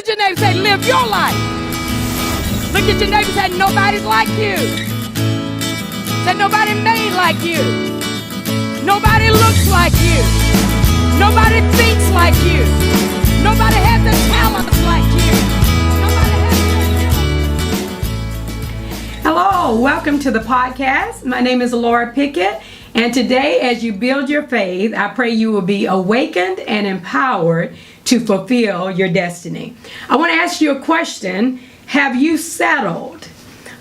at your neighbor and say, live your life. Look at your neighbor and say, nobody's like you. Say, nobody made like you. Nobody looks like you. Nobody thinks like you. Nobody has the talents like you. Nobody has the Hello, welcome to the podcast. My name is Laura Pickett. And today, as you build your faith, I pray you will be awakened and empowered to fulfill your destiny. I want to ask you a question. Have you settled?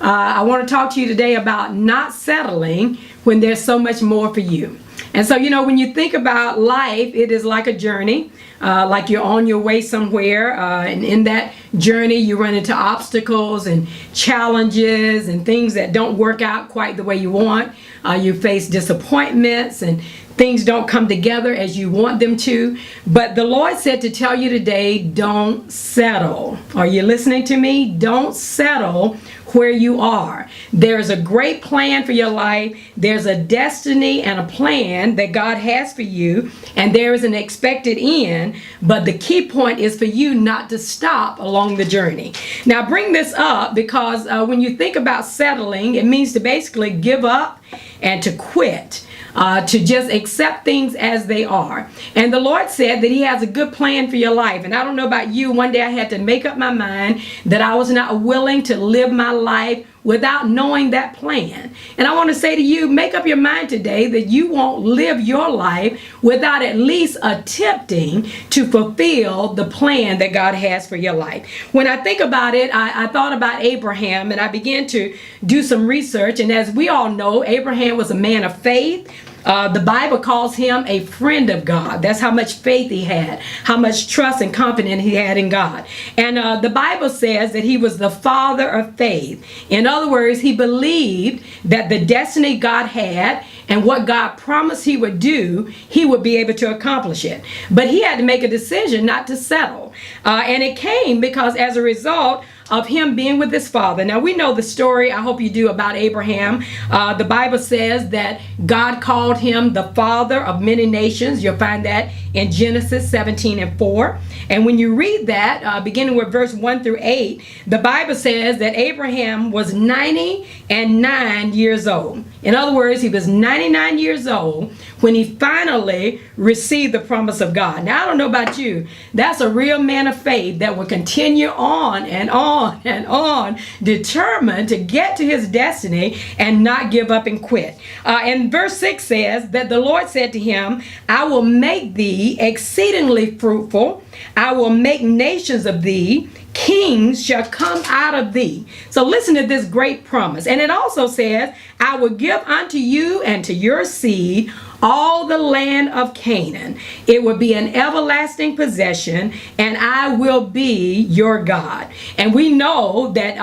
I want to talk to you today about not settling when there's so much more for you. And so, when you think about life, it is like a journey, like you're on your way somewhere. And in that journey, you run into obstacles and challenges and things that don't work out quite the way you want. You face disappointments and things don't come together as you want them to. But the Lord said to tell you today, don't settle. Are you listening to me? Don't settle where you are. There's a great plan for your life. There's a destiny and a plan that God has for you, and there is an expected end, but the key point is for you not to stop along the journey. Now, I bring this up because when you think about settling, it means to basically give up and to quit. To just accept things as they are. And the Lord said that He has a good plan for your life. And I don't know about you, one day I had to make up my mind that I was not willing to live my life without knowing that plan. And I want to say to you, make up your mind today that you won't live your life without at least attempting to fulfill the plan that God has for your life. When I think about it, I thought about Abraham, and I began to do some research. And as we all know, Abraham was a man of faith. The Bible calls him a friend of God. That's how much faith he had, how much trust and confidence he had in God. And the Bible says that he was the father of faith. In other words, he believed that the destiny God had and what God promised He would do, he would be able to accomplish it. But he had to make a decision not to settle. And it came because as a result of him being with his father. Now, we know the story, I hope you do, about Abraham. The Bible says that God called him the father of many nations. You'll find that in Genesis 17:4. And when you read that, beginning with verse 1 through 8, the Bible says that Abraham was 99 years old. In other words, he was 99 years old when he finally received the promise of God. Now, I don't know about you, that's a real man of faith that will continue on and on and on, determined to get to his destiny and not give up and quit. And verse 6 says that the Lord said to him, I will make thee exceedingly fruitful. I will make nations of thee. Kings shall come out of thee. So listen to this great promise. And it also says, I will give unto you and to your seed all the land of Canaan. It will be an everlasting possession, and I will be your God. And we know that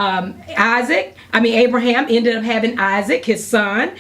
Abraham ended up having Isaac, his son.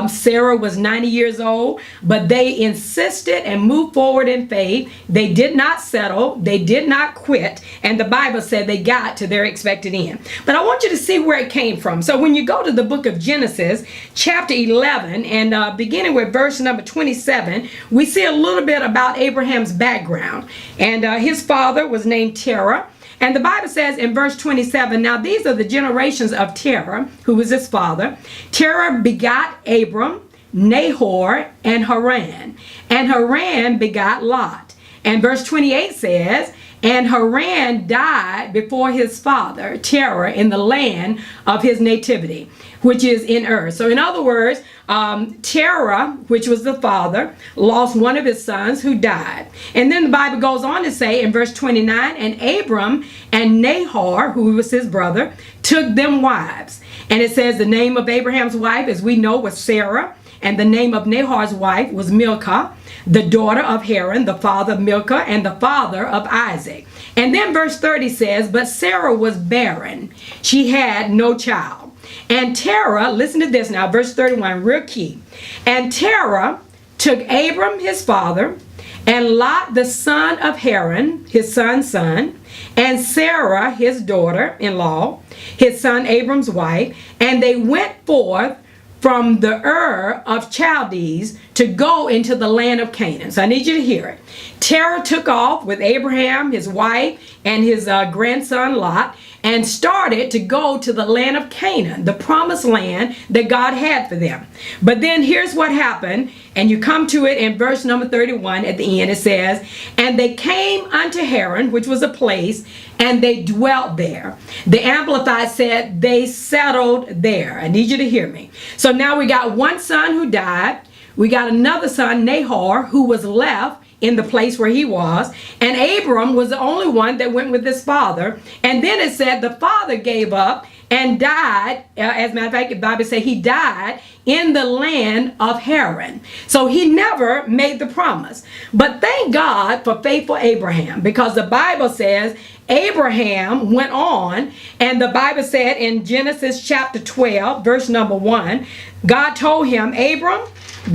Sarah was 90 years old, but they insisted and moved forward in faith. They did not settle. They did not quit. And the Bible said they got to their expected end. But I want you to see where it came from. So when you go to the book of Genesis, chapter 11, and beginning with verse number 27, we see a little bit about Abraham's background. And his father was named Terah. And the Bible says in verse 27, now these are the generations of Terah, who was his father. Terah begot Abram, Nahor, and Haran. And Haran begot Lot. And verse 28 says, and Haran died before his father, Terah, in the land of his nativity, which is in earth. So in other words, Terah, which was the father, lost one of his sons who died. And then the Bible goes on to say in verse 29, and Abram and Nahor, who was his brother, took them wives. And it says the name of Abraham's wife, as we know, was Sarah. And the name of Nahor's wife was Milcah, the daughter of Haran, the father of Milcah, and the father of Isaac. And then verse 30 says, but Sarah was barren. She had no child. And Terah, listen to this now, verse 31, real key. And Terah took Abram, his father, and Lot, the son of Haran, his son's son, and Sarah, his daughter-in-law, his son Abram's wife, and they went forth from the Ur of Chaldees to go into the land of Canaan. So I need you to hear it. Terah took off with Abraham, his wife, and his grandson Lot, and started to go to the land of Canaan, the promised land that God had for them. But then here's what happened, and you come to it in verse number 31 at the end. It says, and they came unto Haran, which was a place, and they dwelt there. The Amplified said they settled there. I need you to hear me. So now we got one son who died. We got another son, Nahor, who was left in the place where he was, and Abram was the only one that went with his father. And then it said the father gave up and died. As a matter of fact, the Bible says he died in the land of Haran. So he never made the promise. But thank God for faithful Abraham, because the Bible says Abraham went on, and the Bible said in Genesis chapter 12, verse number 1, God told him, Abram,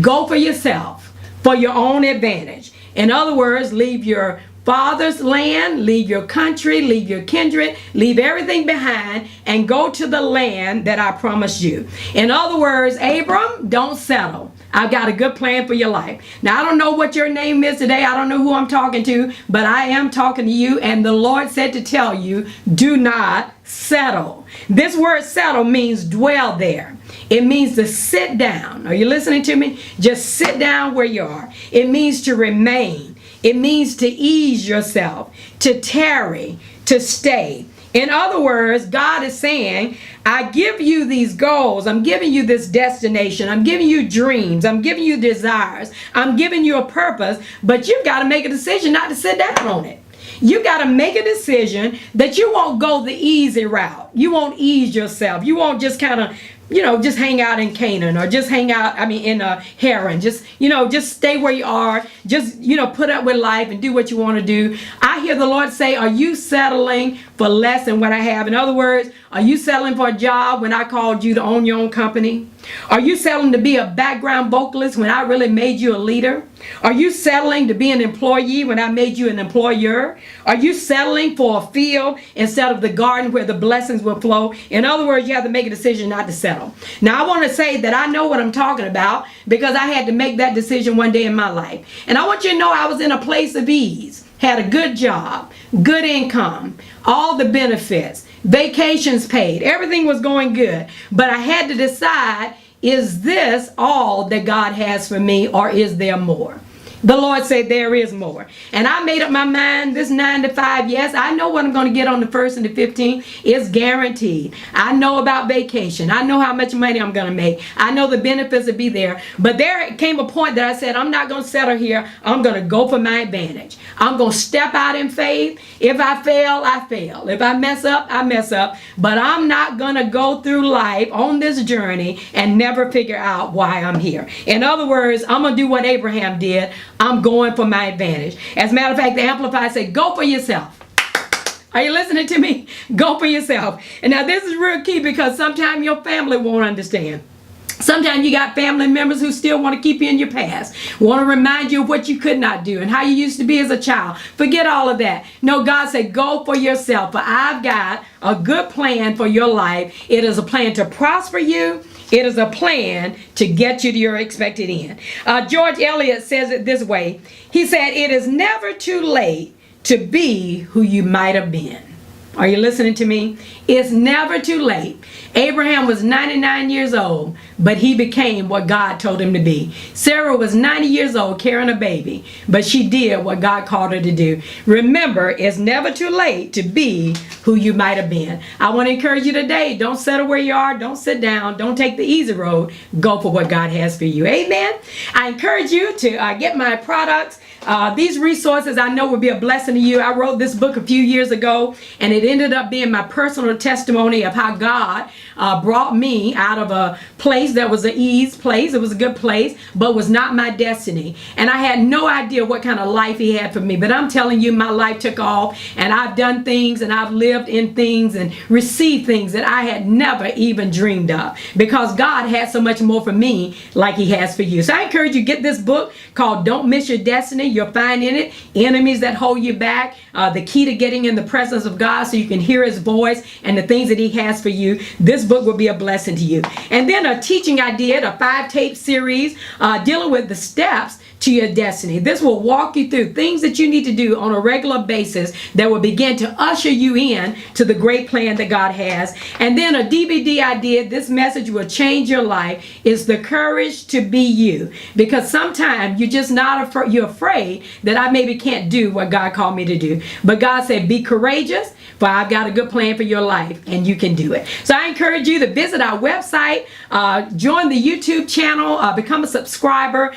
go for yourself, for your own advantage. In other words, leave your father's land, leave your country, leave your kindred, leave everything behind, and go to the land that I promised you. In other words, Abram, don't settle. I've got a good plan for your life. Now, I don't know what your name is today. I don't know who I'm talking to, but I am talking to you, and the Lord said to tell you, do not settle. This word settle means dwell there. It means to sit down. Are you listening to me? Just sit down where you are. It means to remain. It means to ease yourself, to tarry, to stay. In other words, God is saying, I give you these goals. I'm giving you this destination. I'm giving you dreams. I'm giving you desires. I'm giving you a purpose, but you've got to make a decision not to sit down on it. You got to make a decision that you won't go the easy route. You won't ease yourself. You won't just kind of, just hang out in Canaan, or just hang out, in Haran. Just stay where you are. Just, put up with life and do what you want to do. I hear the Lord say, are you settling for less than what I have? In other words, are you settling for a job when I called you to own your own company? Are you settling to be a background vocalist when I really made you a leader? Are you settling to be an employee when I made you an employer? Are you settling for a field instead of the garden where the blessings will flow? In other words, you have to make a decision not to settle. Now, I want to say that I know what I'm talking about, because I had to make that decision one day in my life. And I want you to know I was in a place of ease, had a good job, good income, all the benefits, vacations paid, everything was going good. But I had to decide, is this all that God has for me, or is there more? The Lord said there is more. And I made up my mind, this 9 to 5, yes, I know what I'm going to get on the 1st and the 15th. It's guaranteed. I know about vacation. I know how much money I'm going to make. I know the benefits will be there. But there came a point that I said, I'm not going to settle here. I'm going to go for my advantage. I'm going to step out in faith. If I fail, I fail. If I mess up, I mess up. But I'm not going to go through life on this journey and never figure out why I'm here. In other words, I'm going to do what Abraham did. I'm going for my advantage. As a matter of fact, the Amplified said, go for yourself. Are you listening to me? Go for yourself. And now this is real key, because sometimes your family won't understand. Sometimes you got family members who still want to keep you in your past, want to remind you of what you could not do and how you used to be as a child. Forget all of that. No, God said, go for yourself, for I've got a good plan for your life. It is a plan to prosper you. It is a plan to get you to your expected end. George Eliot says it this way. He said, it is never too late to be who you might have been. Are you listening to me? It's never too late. Abraham was 99 years old, but he became what God told him to be. Sarah was 90 years old carrying a baby, but she did what God called her to do. Remember, it's never too late to be who you might have been. I want to encourage you today, don't settle where you are. Don't sit down. Don't take the easy road. Go for what God has for you. Amen. I encourage you to get my products. These resources I know will be a blessing to you. I wrote this book a few years ago, and it ended up being my personal testimony of how God brought me out of a place that was an ease place. It was a good place, but was not my destiny. And I had no idea what kind of life he had for me. But I'm telling you, my life took off, and I've done things, and I've lived in things and received things that I had never even dreamed of, because God had so much more for me like he has for you. So I encourage you, get this book called Don't Miss Your Destiny. You'll find in it enemies that hold you back, the key to getting in the presence of God so you can hear his voice and the things that he has for you. This book will be a blessing to you. And then a teaching I did, a 5-tape series dealing with the steps to your destiny. This will walk you through things that you need to do on a regular basis that will begin to usher you in to the great plan that God has. And then a DVD I did, this message will change your life, is the courage to be you. Because sometimes you're just not afraid, you're afraid that I maybe can't do what God called me to do. But God said, be courageous, for I've got a good plan for your life and you can do it. So I encourage you to visit our website, join the YouTube channel, become a subscriber,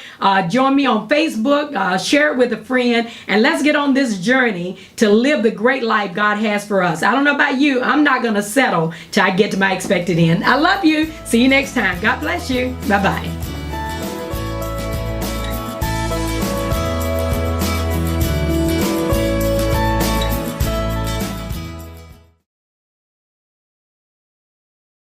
join me on Facebook, share it with a friend, and let's get on this journey to live the great life God has for us. I don't know about you, I'm not going to settle till I get to my expected end. I love you. See you next time. God bless you. Bye-bye.